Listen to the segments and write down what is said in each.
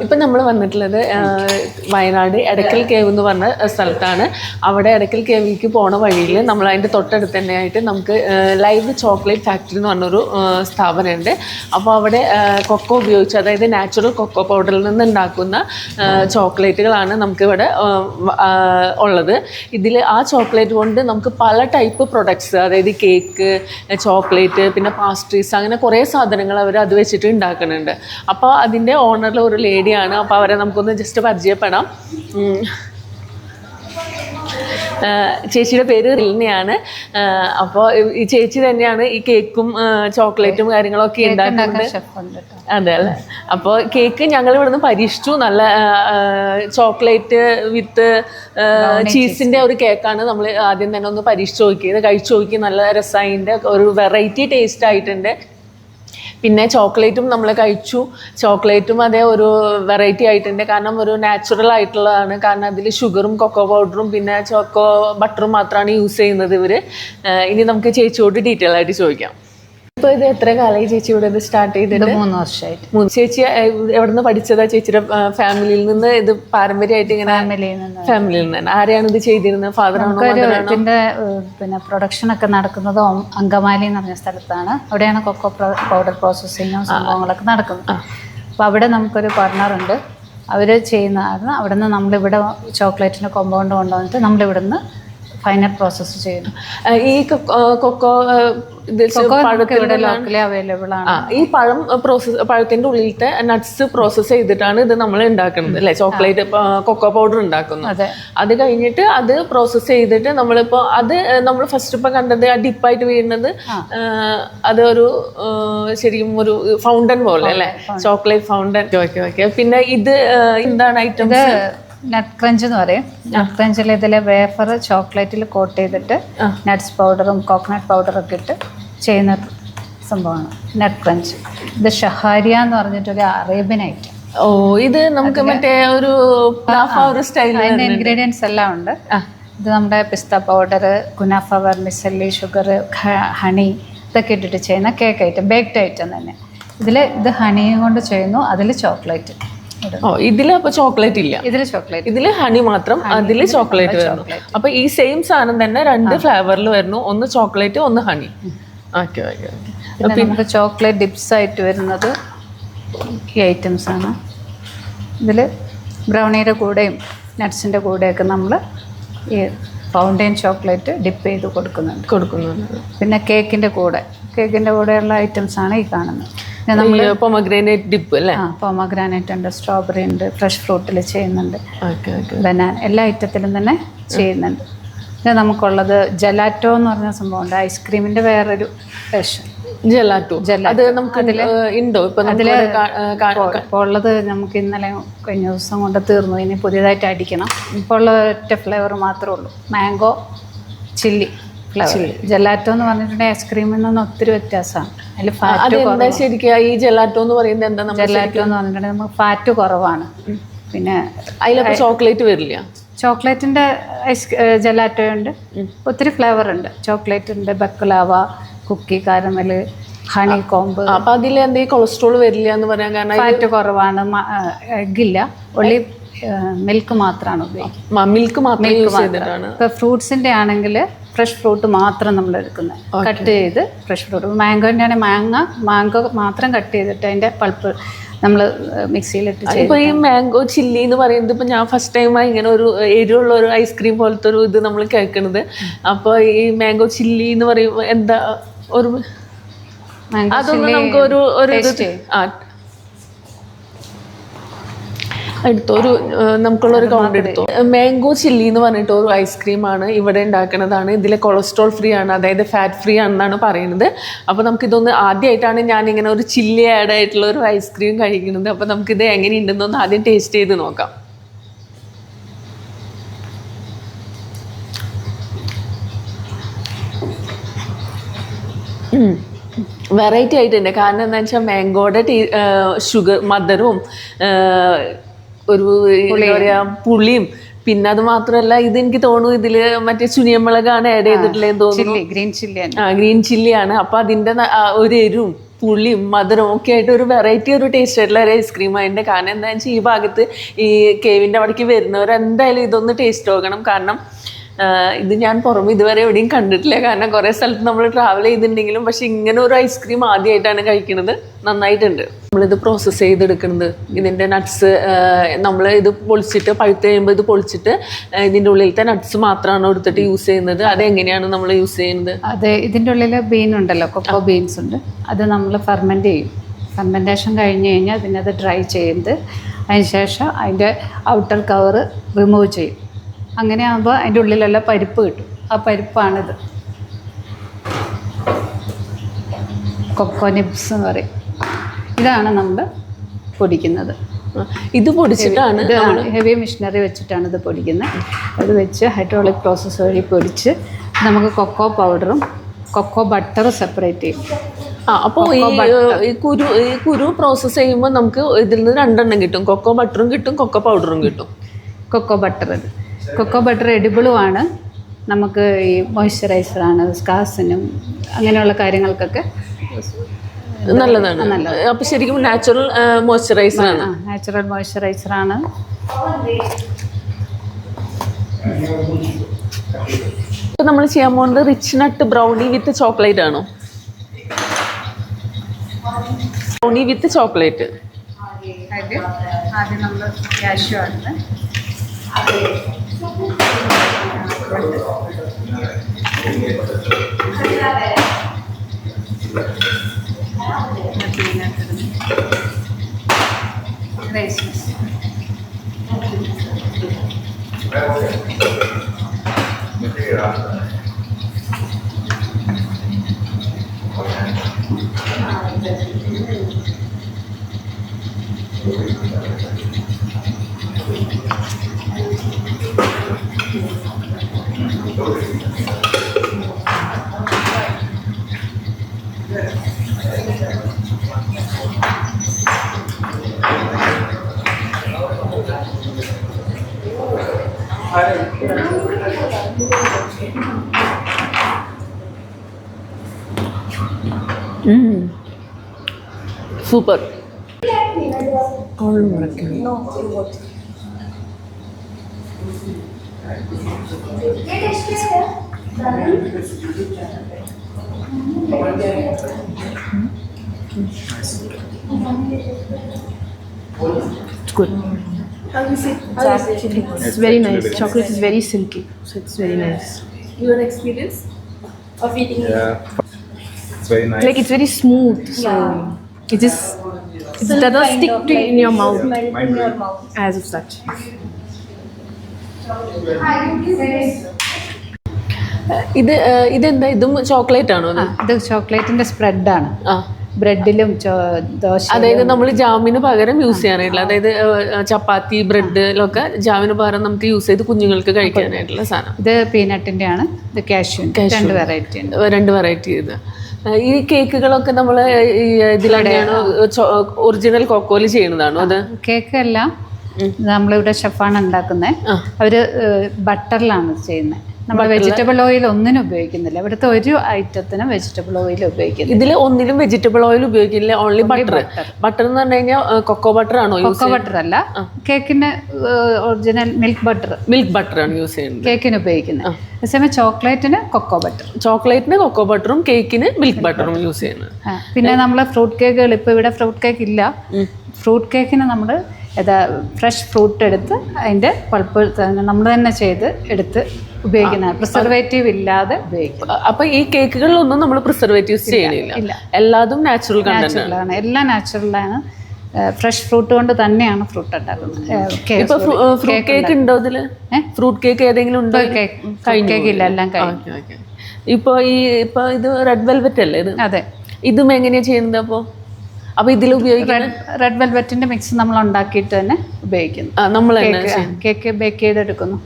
ഇപ്പം നമ്മൾ വന്നിട്ടുള്ളത് വയനാട് എടക്കൽ കേവ് എന്ന് പറഞ്ഞ സ്ഥലത്താണ്. അവിടെ എടക്കൽ കേവിലേക്ക് പോണ വഴിയിൽ നമ്മൾ അതിൻ്റെ തൊട്ടടുത്ത് തന്നെയായിട്ട് നമുക്ക് ലൈവ് ചോക്ലേറ്റ് ഫാക്ടറി എന്ന് പറഞ്ഞൊരു സ്ഥാപനമുണ്ട്. അപ്പോൾ അവിടെ കൊക്കോ ഉപയോഗിച്ച്, അതായത് നാച്ചുറൽ കൊക്കോ പൗഡറിൽ നിന്ന് ഉണ്ടാക്കുന്ന ചോക്ലേറ്റുകളാണ് നമുക്കിവിടെ ഉള്ളത്. ഇതിൽ ആ ചോക്ലേറ്റ് കൊണ്ട് നമുക്ക് പല ടൈപ്പ് പ്രൊഡക്ട്സ്, അതായത് കേക്ക്, ചോക്ലേറ്റ്, പിന്നെ പാസ്ട്രീസ്, അങ്ങനെ കുറേ സാധനങ്ങൾ അവർ അത് വെച്ചിട്ട് ഉണ്ടാക്കുന്നുണ്ട്. അപ്പോൾ അതിൻ്റെ ഓണറിൽ ഒരു ലേഡി ആണ്. അപ്പോൾ അവരെ നമുക്കൊന്ന് ജസ്റ്റ് പരിചയപ്പെടാം. ചേച്ചിയുടെ പേര് റിൽനയാണ്. അപ്പോൾ ഈ ചേച്ചി തന്നെയാണ് ഈ കേക്കും ചോക്ലേറ്റും കാര്യങ്ങളൊക്കെ ഉണ്ടാക്കുന്നത്. അതെ അല്ലേ. അപ്പോൾ കേക്ക് ഞങ്ങൾ ഇവിടുന്ന് പരീക്ഷിച്ചു. നല്ല ചോക്ലേറ്റ് വിത്ത് ചീസിൻ്റെ ഒരു കേക്കാണ് നമ്മൾ ആദ്യം തന്നെ ഒന്ന് പരീക്ഷിച്ച് നോക്കിയത്. കഴിച്ചു നോക്കി, നല്ല രസമായിൻ്റെ ഒരു വെറൈറ്റി ടേസ്റ്റ് ആയിട്ടുണ്ട്. പിന്നെ ചോക്ലേറ്റും നമ്മൾ കഴിച്ചു. ചോക്ലേറ്റും അതേ ഒരു വെറൈറ്റി ആയിട്ടുണ്ട്. കാരണം ഒരു നാച്ചുറൽ ആയിട്ടുള്ളതാണ്. കാരണം അതിൽ ഷുഗറും കൊക്കോ പൗഡറും പിന്നെ ചോക്കോ ബട്ടറും മാത്രമാണ് യൂസ് ചെയ്യുന്നത് ഇവർ. ഇനി നമുക്ക് ചേച്ചിയോട് ഡീറ്റെയിൽ ആയിട്ട് ചോദിക്കാം. ഇപ്പോൾ ഇത് എത്ര കാലമായി ചേച്ചി ഇവിടെ ഇത് സ്റ്റാർട്ട് ചെയ്തിട്ട്? 3 വർഷമായിട്ട്. ചേച്ചി എവിടെ നിന്ന് പഠിച്ചതാ? ചേച്ചിയുടെ ഫാമിലിയിൽ നിന്ന് ഇത് പാരമ്പര്യമായിട്ട് ഇങ്ങനെ? ഫാമിലിയിൽ നിന്ന്. ആരെയാണ് ഇത് ചെയ്തിരുന്നത്? ഫാദറാണോ? ഇതിന്റെ പിന്നെ പ്രൊഡക്ഷൻ ഒക്കെ നടക്കുന്നത് അങ്കമാലി എന്ന് പറഞ്ഞ സ്ഥലത്താണ്. അവിടെയാണ് കൊക്കോ പൗഡർ പ്രോസസ്സിങ്ങും സംഭവങ്ങളൊക്കെ നടക്കുന്നത്. അപ്പോൾ അവിടെ നമുക്കൊരു പാർട്ണറുണ്ട്. അവർ ചെയ്യുന്നതാണ്. അവിടെ നിന്ന് നമ്മളിവിടെ ചോക്ലേറ്റിൻ്റെ കോമ്പൗണ്ട് കൊണ്ടുവന്നിട്ട് നമ്മളിവിടുന്ന് ഫൈനൽ പ്രോസസ്സ് ചെയ്യുന്നു. ഈ കൊക്കോ അവൈലബിൾ ആണ്. ഈ പഴത്തിന്റെ ഉള്ളിലത്തെ നട്ട്സ് പ്രോസസ്സ് ചെയ്തിട്ടാണ് ഇത് നമ്മൾ ഉണ്ടാക്കുന്നത് അല്ലെ? ചോക്ലേറ്റ് കൊക്കോ പൗഡർ ഉണ്ടാക്കുന്നത്. അത് കഴിഞ്ഞിട്ട് അത് പ്രോസസ്സ് ചെയ്തിട്ട് നമ്മളിപ്പോ അത് നമ്മൾ ഫസ്റ്റ് ഇപ്പൊ കണ്ടത് ആ ഡിപ്പായിട്ട് വീഴുന്നത് അതൊരു ശരിക്കും ഒരു ഫൗണ്ടൻ പോലെ അല്ലെ? Chocolate fountain. ഓക്കെ. പിന്നെ ഇത് എന്താണ് ഐറ്റംസ്? നട്ട് ക്രഞ്ച് എന്ന് പറയും. നട്ട് ക്രഞ്ചിൽ ഇതിലെ വേഫർ ചോക്ലേറ്റിൽ കോട്ട് ചെയ്തിട്ട് നട്ട്സ് പൗഡറും കോക്കനട്ട് പൗഡറൊക്കെ ഇട്ട് ചെയ്യുന്ന സംഭവമാണ് നട്ട് ക്രഞ്ച്. ഇത് ഷഹാരിയ എന്ന് പറഞ്ഞിട്ടൊരു അറേബ്യൻ ഐറ്റം. ഓ, ഇത് നമുക്ക് മറ്റേ ഒരു അതിന്റെ ഇൻഗ്രീഡിയൻസ് എല്ലാം ഉണ്ട്. ഇത് നമ്മുടെ പിസ്ത പൗഡർ, കുനാഫ വെർമിസെല്ലി, ഷുഗർ, ഹണി ഇതൊക്കെ ഇട്ടിട്ട് ചെയ്യുന്ന കേക്ക് ഐറ്റം, ബേക്ക്ഡ് ഐറ്റം തന്നെ. ഇത് ഹണിയും കൊണ്ട് ചെയ്യുന്നു. അതിൽ ചോക്ലേറ്റ്. ഇതില് അപ്പൊ ചോക്ലേറ്റ് ഇല്ല. ഇതില് ഹണി മാത്രം, അതില് ചോക്ലേറ്റ് വരുന്നു. അപ്പൊ ഈ സെയിം സാധനം തന്നെ 2 ഫ്ലേവറിൽ വരുന്നു. ഒന്ന് ചോക്ലേറ്റ്, ഒന്ന് ഹണി. ഓക്കെ. നമുക്ക് ചോക്ലേറ്റ് ഡിപ്സ് ആയിട്ട് വരുന്നത് ഈ ഐറ്റംസ് ആണ്. ഇതിൽ ബ്രൗണിയുടെ കൂടെയും നട്ട്സിൻ്റെ കൂടെയൊക്കെ നമ്മൾ ഈ ഫൗണ്ടൈൻ ചോക്ലേറ്റ് ഡിപ്പ് ചെയ്ത് കൊടുക്കുന്നുണ്ട്. പിന്നെ കേക്കിൻ്റെ കൂടെയുള്ള ഐറ്റംസ് ആണ് ഈ കാണുന്നത്. പൊമഗ്രാനൈറ്റ് ഡിപ്പ് അല്ലേ? പൊമഗ്രാനൈറ്റ് ഉണ്ട്, സ്ട്രോബെറി ഉണ്ട്, ഫ്രഷ് ഫ്രൂട്ടിൽ ചെയ്യുന്നുണ്ട്, ബനാന, എല്ലാ ഐറ്റത്തിലും തന്നെ ചെയ്യുന്നുണ്ട്. പിന്നെ നമുക്കുള്ളത് ജലാറ്റോ എന്ന് പറഞ്ഞ സംഭവമുണ്ട്. ഐസ്ക്രീമിന്റെ വേറൊരു വേർഷൻ. ജലാറ്റോ അത് നമുക്ക് ഉണ്ടോ? ഇപ്പോൾ ഉള്ളത് നമുക്ക് ഇന്നലെ കഴിഞ്ഞ ദിവസം കൊണ്ട് തീർന്നു. ഇനി പുതിയതായിട്ട് അടിക്കണം. ഇപ്പോൾ ഉള്ള ഒറ്റ ഫ്ലേവർ മാത്രമേ ഉള്ളൂ, മാംഗോ ചില്ലി ഫ്ലേവർ. ജലാറ്റോ എന്ന് പറഞ്ഞിട്ടുണ്ടെങ്കിൽ ഐസ്ക്രീമിൽ നിന്ന് ഒത്തിരി വ്യത്യാസമാണ്. അതിൽ ഫാറ്റ് ശരിക്കും ഈ ജലാറ്റോ എന്ന് പറയുന്നത് എന്താ? ജലാറ്റോ എന്ന് പറഞ്ഞിട്ടുണ്ടെങ്കിൽ നമുക്ക് ഫാറ്റ് കുറവാണ്. പിന്നെ അതിലപ്പോൾ ചോക്ലേറ്റ് വരില്ല. ചോക്ലേറ്റിൻ്റെ ജലാറ്റോ ഉണ്ട്, ഒത്തിരി ഫ്ലേവർ ഉണ്ട്. ചോക്ലേറ്റ് ഉണ്ട്, ബക്ലാവ, കുക്കി, കാരമൽ, ഹണി കോമ്പ്. അപ്പം അതിൽ എന്തെങ്കിലും കൊളസ്ട്രോൾ വരില്ല എന്ന് പറയാൻ കാരണം? ഫാറ്റ് കുറവാണ്, എഗ്ഗില്ല, ഒള്ളി മിൽക്ക് മാത്രമാണ് ഉപയോഗിക്കുന്നത്. മിൽക്ക് മാത്രം യൂസ് ചെയ്തിട്ടാണ്. ഇപ്പോൾ ഫ്രൂട്ട്സിൻ്റെ ആണെങ്കിൽ ഫ്രഷ് ഫ്രൂട്ട് മാത്രം നമ്മൾ എടുക്കുന്നത്, കട്ട് ചെയ്ത് ഫ്രഷ് ഫ്രൂട്ട്. മാംഗോൻ്റെ ആണെങ്കിൽ മാംഗോ മാത്രം കട്ട് ചെയ്തിട്ട് അതിൻ്റെ പൾപ്പ് നമ്മൾ മിക്സിയിലിട്ട്. ഇപ്പോൾ ഈ മാംഗോ ചില്ലി എന്ന് പറയുന്നത് ഇപ്പം ഞാൻ ഫസ്റ്റ് ടൈമാണ് ഇങ്ങനെ ഒരു എരിവുള്ള ഒരു ഐസ്ക്രീം പോലത്തെ ഒരു ഇത് നമ്മൾ കേൾക്കുന്നത്. അപ്പോൾ ഈ മാംഗോ ചില്ലി എന്ന് പറയുമ്പോൾ എന്താ ഒരു അതൊന്നും നമുക്ക് ഒരു എടുത്തു നമുക്കുള്ളൊരു കൗണ്ട് എടുത്തു. മാംഗോ ചില്ലി എന്ന് പറഞ്ഞിട്ട് ഒരു ഐസ്ക്രീമാണ് ഇവിടെ ഉണ്ടാക്കുന്നതാണ്. ഇതിൽ കൊളസ്ട്രോൾ ഫ്രീ ആണ്, അതായത് ഫാറ്റ് ഫ്രീ ആണെന്നാണ് പറയുന്നത്. അപ്പോൾ നമുക്കിതൊന്ന് ആദ്യമായിട്ടാണ് ഞാനിങ്ങനെ ഒരു ചില്ലി ആഡ് ആയിട്ടുള്ള ഒരു ഐസ്ക്രീം കഴിക്കുന്നത്. അപ്പോൾ നമുക്കിത് എങ്ങനെയുണ്ടെന്നൊന്ന് ആദ്യം ടേസ്റ്റ് ചെയ്ത് നോക്കാം. വെറൈറ്റി ആയിട്ടുണ്ട്. കാരണം എന്താ വെച്ചാൽ മാംഗോയുടെ ഷുഗർ മധുരവും ഒരു എന്താ പറയാ പുളിയും, പിന്നെ അത് മാത്രമല്ല ഇത് എനിക്ക് തോന്നുന്നു ഇതില് മറ്റേ ചുനിയമുളകാണ് ആഡ് ചെയ്തിട്ടുള്ളതെന്ന് തോന്നുന്നു. ഗ്രീൻ ചില്ലി ഗ്രീൻ ചില്ലിയാണ്. അപ്പൊ അതിന്റെ ഒരു എരിവും പുളിയും മധുരവും ഒക്കെ ആയിട്ട് ഒരു വെറൈറ്റി ഒരു ടേസ്റ്റ് ആയിട്ടുള്ള ഒരു ഐസ്ക്രീം അതിൻ്റെ. കാരണം എന്താണെന്ന് വെച്ചാൽ ഈ ഭാഗത്ത് ഈ കേവിൻ്റെ അവിടേക്ക് വരുന്നവർ എന്തായാലും ഇതൊന്ന് ടേസ്റ്റ് നോക്കണം. കാരണം ഇത് ഞാൻ പുറമെ ഇതുവരെ എവിടെയും കണ്ടിട്ടില്ല. കാരണം കുറേ സ്ഥലത്ത് നമ്മൾ ട്രാവൽ ചെയ്തിട്ടുണ്ടെങ്കിലും പക്ഷെ ഇങ്ങനെ ഒരു ഐസ്ക്രീം ആദ്യമായിട്ടാണ് കഴിക്കുന്നത്. നന്നായിട്ടുണ്ട്. നമ്മളിത് പ്രോസസ്സ് ചെയ്തെടുക്കുന്നത് ഇതിൻ്റെ നട്ട്സ് നമ്മൾ ഇത് പൊളിച്ചിട്ട് പഴുത്ത് കഴിയുമ്പോൾ ഇത് പൊളിച്ചിട്ട് ഇതിൻ്റെ ഉള്ളിലത്തെ നട്ട്സ് മാത്രമാണ് എടുത്തിട്ട് യൂസ് ചെയ്യുന്നത്. അതെങ്ങനെയാണ് നമ്മൾ യൂസ് ചെയ്യുന്നത്? അതെ, ഇതിൻ്റെ ഉള്ളിൽ ബീൻ ഉണ്ടല്ലോ, കൊക്കോ ബീൻസ് ഉണ്ട്. അത് നമ്മൾ ഫെർമെൻറ്റ് ചെയ്യും. ഫെർമെൻറ്റേഷൻ കഴിഞ്ഞ് കഴിഞ്ഞാൽ പിന്നെ അത് ഡ്രൈ ചെയ്ത് അതിന് ശേഷം അതിൻ്റെ ഔട്ടർ കവർ റിമൂവ് ചെയ്യും. അങ്ങനെ ആകുമ്പോൾ അതിൻ്റെ ഉള്ളിലെല്ലാം പരിപ്പ് കിട്ടും. ആ പരിപ്പാണിത്, കൊക്കോ നിബ്സ് എന്ന് പറയും. ഇതാണ് നമ്മൾ പൊടിക്കുന്നത്. ഇത് പൊടിച്ചിട്ടാണ് ഹെവി മെഷീനറി വെച്ചിട്ടാണ് ഇത് പൊടിക്കുന്നത്. അത് വെച്ച് ഹൈഡ്രോളിക് പ്രോസസ്സ് വഴി പൊടിച്ച് നമുക്ക് കൊക്കോ പൗഡറും കൊക്കോ ബട്ടറും സെപ്പറേറ്റ് ചെയ്യും. അപ്പോൾ ഈ കുരു പ്രോസസ്സ് ചെയ്യുമ്പോൾ നമുക്ക് ഇതിൽ നിന്ന് 2 എണ്ണം കിട്ടും. കൊക്കോ ബട്ടറും കിട്ടും, കൊക്കോ പൗഡറും കിട്ടും. കൊക്കോ ബട്ടർ, കൊക്കോ ബട്ടർ എഡിബിളുമാണ്. നമുക്ക് ഈ മോയ്സ്ചറൈസറാണ്, സ്കാസിനും അങ്ങനെയുള്ള കാര്യങ്ങൾക്കൊക്കെ നല്ലതാണ്. അപ്പോൾ ശരിക്കും നാച്ചുറൽ മോയ്സ്ചറൈസറാണ്. നാച്ചുറൽ മോയ്സ്ചറൈസറാണ്. ഇപ്പോൾ നമ്മൾ ചെയ്യാൻ പോകുന്നത് rich nut brownie with chocolate ആണോ? Brownie with chocolate. ആദ്യം നമ്മൾ കാഷ്യൂ ആണ് super. It's good. How is it? It's very nice. Chocolate is very silky, so it's very nice. Your experience of eating it? Yeah, it's very nice. Like it's very smooth, so it just it doesn't stick to in your mouth Melt in your mouth. as of such. ഇതെന്താ? ഇതും chocolate ആണോ? ഇത് ചോക്ലേറ്റിൻ്റെ സ്പ്രെഡാണ്. ബ്രെഡിലും ദോശ, അതായത് നമ്മൾ ജാമിന് പകരം use ചെയ്യാനായിട്ടുള്ള, അതായത് ചപ്പാത്തി ബ്രെഡിലൊക്കെ ജാമിന് പകരം നമുക്ക് യൂസ് ചെയ്ത് കുഞ്ഞുങ്ങൾക്ക് കഴിക്കാനായിട്ടുള്ള സാധനം. ഇത് പീനട്ടിൻ്റെ ആണ്. ഇത് കാഷ്യൂൻ്റെ. 2 വെറൈറ്റി ഉണ്ട്. 2 വെറൈറ്റി. ഇത് ഈ കേക്കുകളൊക്കെ നമ്മൾ ഇതിലാണ് ഒറിജിനൽ കൊക്കോയിൽ ചെയ്യുന്നതാണോ? അത് കേക്ക് എല്ലാം നമ്മളിവിടെ ഷെഫാണ് ഉണ്ടാക്കുന്നത്. അവർ ബട്ടറിലാണ് ചെയ്യുന്നത്. നമ്മൾ വെജിറ്റബിൾ ഓയിൽ ഒന്നിനും ഉപയോഗിക്കുന്നില്ല. ഇവിടുത്തെ ഒരു ഐറ്റത്തിനും വെജിറ്റബിൾ ഓയിൽ ഉപയോഗിക്കുന്നില്ല. ഇതിൽ ഒന്നിലും വെജിറ്റബിൾ ഓയിൽ ഉപയോഗിക്കില്ല, ഓൺലി ബട്ടർ. ബട്ടർ എന്ന് പറഞ്ഞു കഴിഞ്ഞാൽ കൊക്കോ ബട്ടർ ആണോ? കൊക്കോ ബട്ടർ അല്ല, കേക്കിന് original milk butter. Milk butter ആണ് യൂസ് ചെയ്യുന്നത് കേക്കിന് ഉപയോഗിക്കുന്നത്. അതേസമയം ചോക്ലേറ്റിന് കൊക്കോ ബട്ടർ. ചോക്ലേറ്റിന് കൊക്കോ ബട്ടറും കേക്കിന് മിൽക്ക് ബട്ടറും യൂസ് ചെയ്യുന്നത്. പിന്നെ നമ്മൾ ഫ്രൂട്ട് കേക്കുകൾ, ഇപ്പോൾ ഇവിടെ ഫ്രൂട്ട് കേക്ക് ഇല്ല. ഫ്രൂട്ട് കേക്കിന് നമ്മൾ ഫ്രഷ് ഫ്രൂട്ട് എടുത്ത് അതിൻ്റെ പൾപ്പ് നമ്മൾ തന്നെ ചെയ്ത് എടുത്ത് ഉപയോഗിക്കുന്ന, പ്രിസർവേറ്റീവ് ഇല്ലാതെ ഉപയോഗിക്കുന്നത്. അപ്പൊ ഈ കേക്കുകളിലൊന്നും നമ്മൾ പ്രിസർവേറ്റീവ്സ് ചെയ്യണില്ല, എല്ലാതും നാച്ചുറൽ കണ്ടന്റാണ്. എല്ലാം നാച്ചുറലാണ്. ഫ്രഷ് ഫ്രൂട്ട് കൊണ്ട് തന്നെയാണ് ഫ്രൂട്ട് ഉണ്ടാക്കുന്നത്. ഫ്രൂട്ട് കേക്ക് ഉണ്ടോ ഇതില്? ഫ്രൂട്ട് കേക്ക് ഏതെങ്കിലും ഉണ്ടോ? കേക്ക് ഇല്ല, എല്ലാം കഴിഞ്ഞു. ഇപ്പൊ ഇത് റെഡ് വെൽവെറ്റ് അല്ലേ ഇത്? അതെ. ഇതും എങ്ങനെയാ ചെയ്യുന്നത്? അപ്പോൾ ഇതിൽ ഉപയോഗിക്കുന്നത് റെഡ് വെൽവെറ്റിന്റെ മിക്സ് നമ്മൾ ഉണ്ടാക്കിയിട്ട് തന്നെ ഉപയോഗിക്കുന്നു. നമ്മൾ കേക്ക് ബേക്ക് ചെയ്തെടുക്കുന്നു.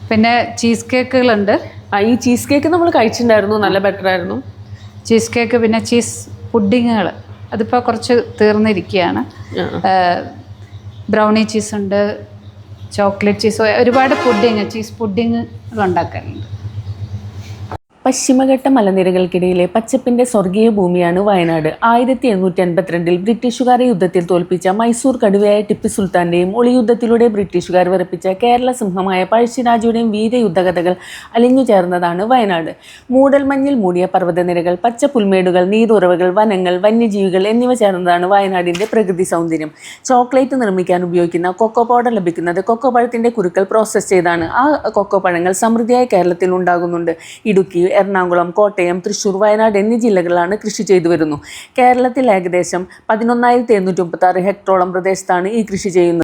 പിന്നെ ചീസ് കേക്കുകളുണ്ട്. ഈ ചീസ് കേക്ക് നമ്മൾ കഴിച്ചിട്ടുണ്ടായിരുന്നു, നല്ല ബെറ്റർ ആയിരുന്നു. ചീസ് കേക്ക്, പിന്നെ ചീസ് പുഡിങ്ങുകൾ, അതിപ്പോൾ കുറച്ച് തീർന്നിരിക്കുകയാണ്. ബ്രൗണി ചീസ് ഉണ്ട്, ചോക്ലേറ്റ് ചീസ്, ഒരുപാട് ചീസ് പുഡിങ്ങുകൾ ഉണ്ടാക്കാറുണ്ട്. പശ്ചിമഘട്ട മലനിരകൾക്കിടയിലെ പച്ചപ്പിന്റെ സ്വർഗീയ ഭൂമിയാണ് വയനാട്. 1752 ബ്രിട്ടീഷുകാരെ യുദ്ധത്തിൽ തോൽപ്പിച്ച മൈസൂർ കടുവയായ ടിപ്പു സുൽത്താന്റെയും ഒളിയുദ്ധത്തിലൂടെ ബ്രിട്ടീഷുകാർ വിറപ്പിച്ച കേരള സിംഹമായ പഴശ്ശിരാജയുടെയും വീരയുദ്ധകഥകൾ അലിഞ്ഞു ചേർന്നതാണ് വയനാട്. മൂടൽമഞ്ഞിൽ മൂടിയ പർവ്വതനിരകൾ, പച്ച പുൽമേടുകൾ, നീരുറവകൾ, വനങ്ങൾ, വന്യജീവികൾ എന്നിവ ചേർന്നതാണ് വയനാടിന്റെ പ്രകൃതി സൗന്ദര്യം. ചോക്ലേറ്റ് നിർമ്മിക്കാൻ ഉപയോഗിക്കുന്ന കൊക്കോ പൗഡർ ലഭിക്കുന്നത് കൊക്കോ പഴത്തിന്റെ കുരുക്കൾ പ്രോസസ് ചെയ്താണ്. ആ കൊക്കോ പഴങ്ങൾ സമൃദ്ധിയായ കേരളത്തിൽ ഉണ്ടാകുന്നുണ്ട്. ഇടുക്കി, എറണാകുളം, കോട്ടയം, തൃശ്ശൂർ, വയനാട് എന്നീ ജില്ലകളിലാണ് കൃഷി ചെയ്തു വരുന്നു. കേരളത്തിൽ ഏകദേശം 11,736 ഹെക്ടറോളം പ്രദേശത്താണ് ഈ കൃഷി ചെയ്യുന്നത്.